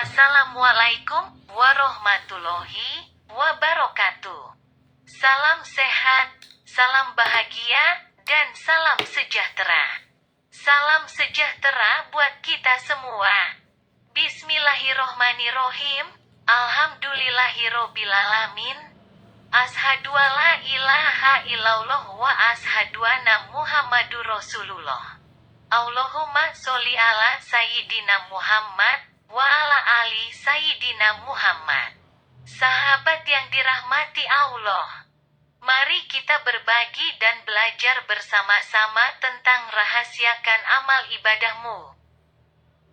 Assalamualaikum warahmatullahi wabarakatuh. Salam sehat, salam bahagia, dan salam sejahtera. Salam sejahtera buat kita semua. Bismillahirrohmanirrohim. Alhamdulillahirobbilalamin. Ashadu alla ilaha illallah wa ashadu anna Muhammadur Rasulullah. Allahumma sholli ala Sayyidina Muhammad wa ala ali Sayyidina Muhammad. Sahabat yang dirahmati Allah, mari kita berbagi dan belajar bersama-sama tentang rahasiakan amal ibadahmu.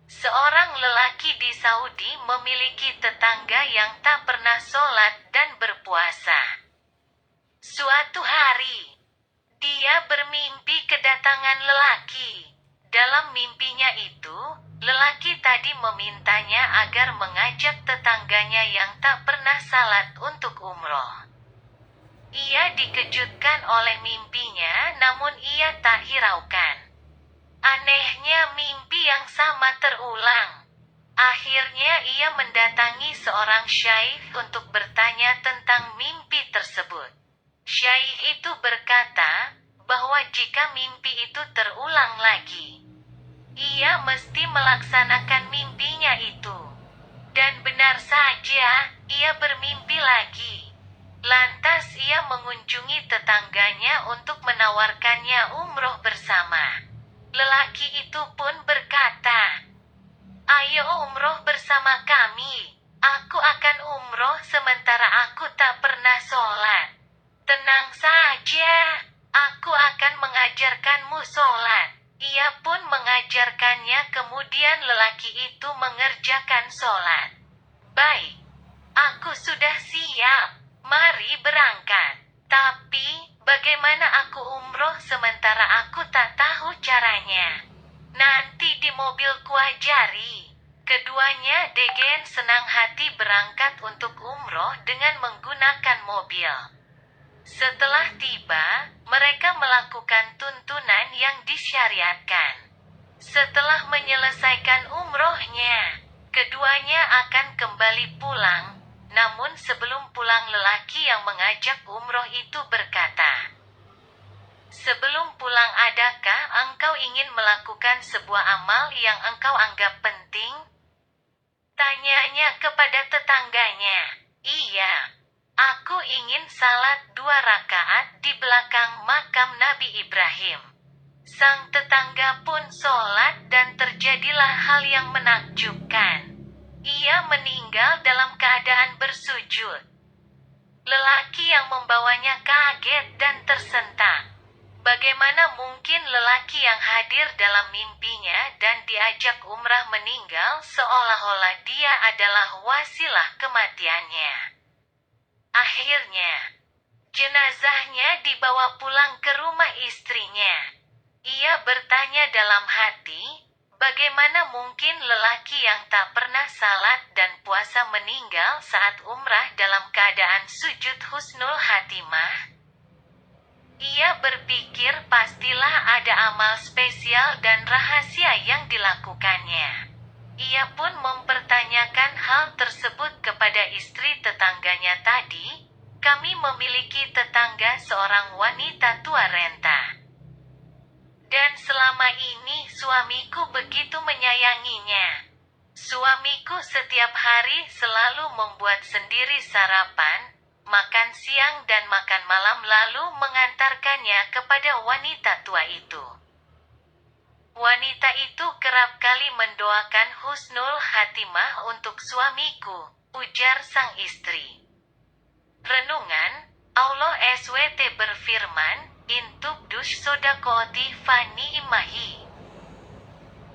Seorang lelaki di Saudi memiliki tetangga yang tak pernah sholat dan berpuasa. Suatu hari, dia bermimpi kedatangan lelaki. Dalam mimpinya itu, lelaki tadi memintanya agar mengajak tetangganya yang tak pernah salat untuk umroh. Ia dikejutkan oleh mimpinya, namun ia tak hiraukan. Anehnya mimpi yang sama terulang. Akhirnya ia mendatangi seorang syaikh untuk bertanya tentang mimpi tersebut. Syaikh itu berkata bahwa jika mimpi itu terulang lagi, ia mesti melaksanakan mimpinya itu. Dan benar saja, ia bermimpi lagi. Lantas ia mengunjungi tetangganya untuk menawarkannya umroh bersama. Lelaki itu pun berkata, "Ayo umroh bersama kami. Aku akan umroh sementara aku tak pernah sholat." "Tenang saja, aku akan mengajarkanmu sholat." Ia pun mengajarkannya, kemudian lelaki itu mengerjakan sholat. "Baik, aku sudah siap. Mari berangkat. Tapi, bagaimana aku umroh sementara aku tak tahu caranya?" "Nanti di mobilku ajari." Keduanya dengan senang hati berangkat untuk umroh dengan menggunakan mobil. Setelah tiba, mereka melakukan tuntunan yang disyariatkan. Setelah menyelesaikan umrohnya, keduanya akan kembali pulang. Namun sebelum pulang, lelaki yang mengajak umroh itu berkata, "Sebelum pulang, adakah engkau ingin melakukan sebuah amal yang engkau anggap penting?" Tanyanya kepada tetangganya. "Iya. Aku ingin salat 2 rakaat di belakang makam Nabi Ibrahim." Sang tetangga pun sholat dan terjadilah hal yang menakjubkan. Ia meninggal dalam keadaan bersujud. Lelaki yang membawanya kaget dan tersentak. Bagaimana mungkin lelaki yang hadir dalam mimpinya dan diajak umrah meninggal seolah-olah dia adalah wasilah kematiannya? Akhirnya, jenazahnya dibawa pulang ke rumah istrinya. Ia bertanya dalam hati, bagaimana mungkin lelaki yang tak pernah salat dan puasa meninggal saat umrah dalam keadaan sujud husnul khatimah? Ia berpikir pastilah ada amal spesial dan rahasia yang dilakukannya. Ia pun mempertanyakan hal tersebut kepada istri tetangganya tadi. "Kami memiliki tetangga seorang wanita tua renta. Dan selama ini suamiku begitu menyayanginya. Suamiku setiap hari selalu membuat sendiri sarapan, makan siang dan makan malam, lalu mengantarkannya kepada wanita tua itu. Wanita itu kerap kali mendoakan husnul khatimah untuk suamiku," ujar sang istri. Renungan, Allah SWT berfirman, "In tubdus sodakoti fani imahi.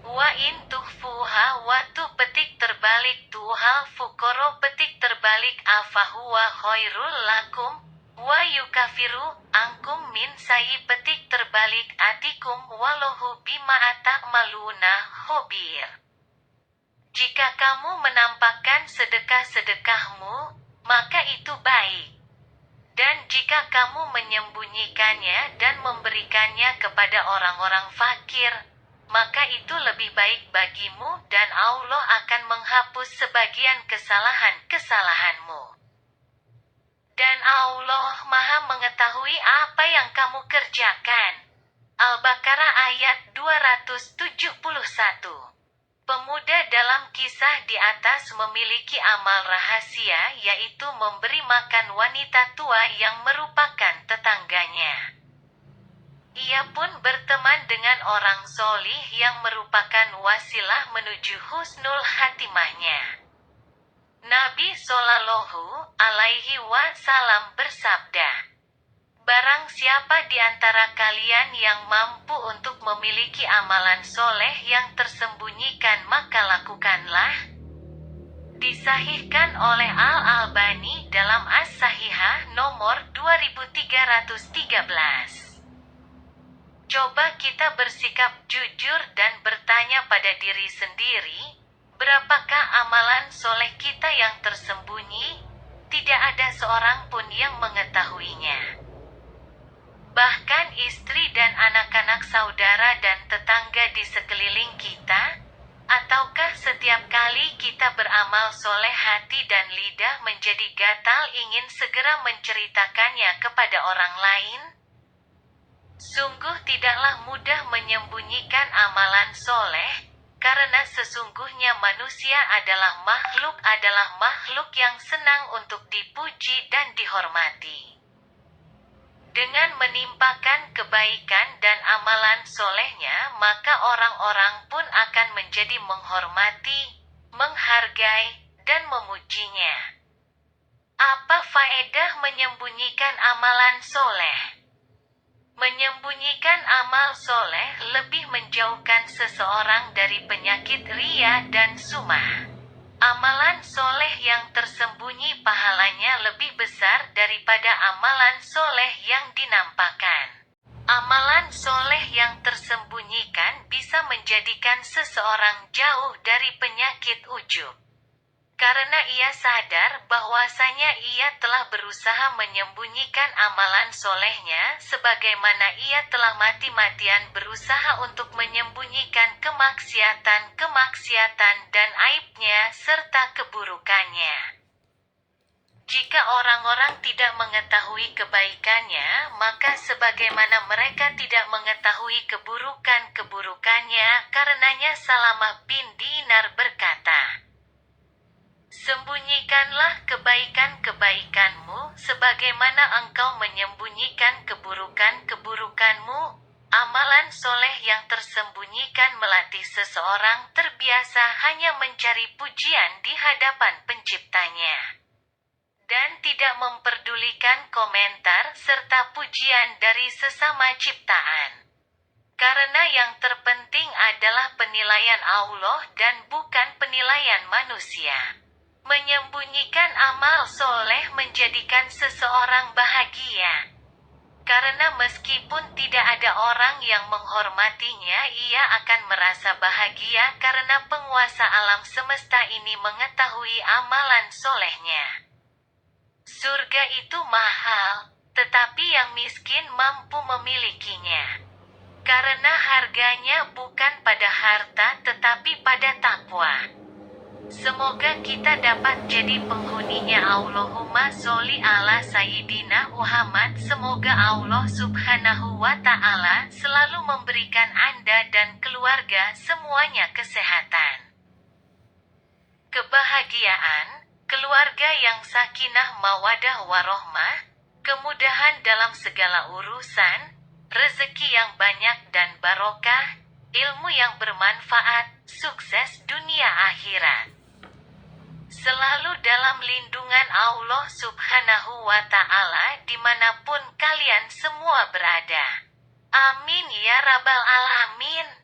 Wa in tuhfuha wa tu petik terbalik tuhal fukoro petik terbalik afahuwa khairul lakum. Wa yukafiru angkum min sayi petik terbalik atikum walahu bima atakmaluna khobir." Jika kamu menampakkan sedekah-sedekahmu, maka itu baik. Dan jika kamu menyembunyikannya dan memberikannya kepada orang-orang fakir, maka itu lebih baik bagimu dan Allah akan menghapus sebagian kesalahan-kesalahanmu. Dan Allah Maha mengetahui apa yang kamu kerjakan. Al-Baqarah ayat 271. Pemuda dalam kisah di atas memiliki amal rahasia, yaitu memberi makan wanita tua yang merupakan tetangganya. Ia pun berteman dengan orang solih yang merupakan wasilah menuju husnul khatimahnya. Nabi Shallallahu Alaihi Wasallam bersabda, "Barang siapa di antara kalian yang mampu untuk memiliki amalan soleh yang tersembunyikan maka lakukanlah." Disahihkan oleh Al-Albani dalam As-Sahihah nomor 2313. Coba kita bersikap jujur dan bertanya pada diri sendiri, berapakah amalan soleh kita yang tersembunyi? Tidak ada seorang pun yang mengetahuinya. Bahkan istri dan anak-anak saudara dan tetangga di sekeliling kita? Ataukah setiap kali kita beramal soleh hati dan lidah menjadi gatal ingin segera menceritakannya kepada orang lain? Sungguh tidaklah mudah menyembunyikan amalan soleh, karena sesungguhnya manusia adalah makhluk yang senang untuk dipuji dan dihormati. Dengan menimpakan kebaikan dan amalan solehnya, maka orang-orang pun akan menjadi menghormati, menghargai, dan memujinya. Apa faedah menyembunyikan amalan soleh? Menyembunyikan amal soleh lebih menjauhkan seseorang dari penyakit riya dan sum'ah. Amalan soleh yang tersembunyi pahalanya lebih besar daripada amalan soleh yang dinampakkan. Amalan soleh yang tersembunyikan bisa menjadikan seseorang jauh dari penyakit ujub. Karena ia sadar bahwasanya ia telah berusaha menyembunyikan amalan solehnya, sebagaimana ia telah mati-matian berusaha untuk menyembunyikan kemaksiatan dan aibnya serta keburukannya. Jika orang-orang tidak mengetahui kebaikannya, maka sebagaimana mereka tidak mengetahui keburukannya, karenanya Salamah bin Dinar berkata, "Sembunyikanlah kebaikan-kebaikanmu, sebagaimana engkau menyembunyikan keburukan-keburukanmu." Amalan soleh yang tersembunyikan melatih seseorang terbiasa hanya mencari pujian di hadapan penciptanya, dan tidak memperdulikan komentar serta pujian dari sesama ciptaan. Karena yang terpenting adalah penilaian Allah dan bukan penilaian manusia. Menyembunyikan amal soleh menjadikan seseorang bahagia. Karena meskipun tidak ada orang yang menghormatinya, ia akan merasa bahagia karena penguasa alam semesta ini mengetahui amalan solehnya. Surga itu mahal, tetapi yang miskin mampu memilikinya. Karena harganya bukan pada harta tetapi pada takwa. Semoga kita dapat jadi penghuninya. Allahumma sholli ala Sayyidina Muhammad. Semoga Allah Subhanahu wa Ta'ala selalu memberikan Anda dan keluarga semuanya kesehatan, kebahagiaan, keluarga yang sakinah mawadah warohmah, kemudahan dalam segala urusan, rezeki yang banyak dan barokah, ilmu yang bermanfaat, sukses dunia akhirat. Selalu dalam lindungan Allah Subhanahu wa Ta'ala dimanapun kalian semua berada. Amin ya Rabbal Alamin.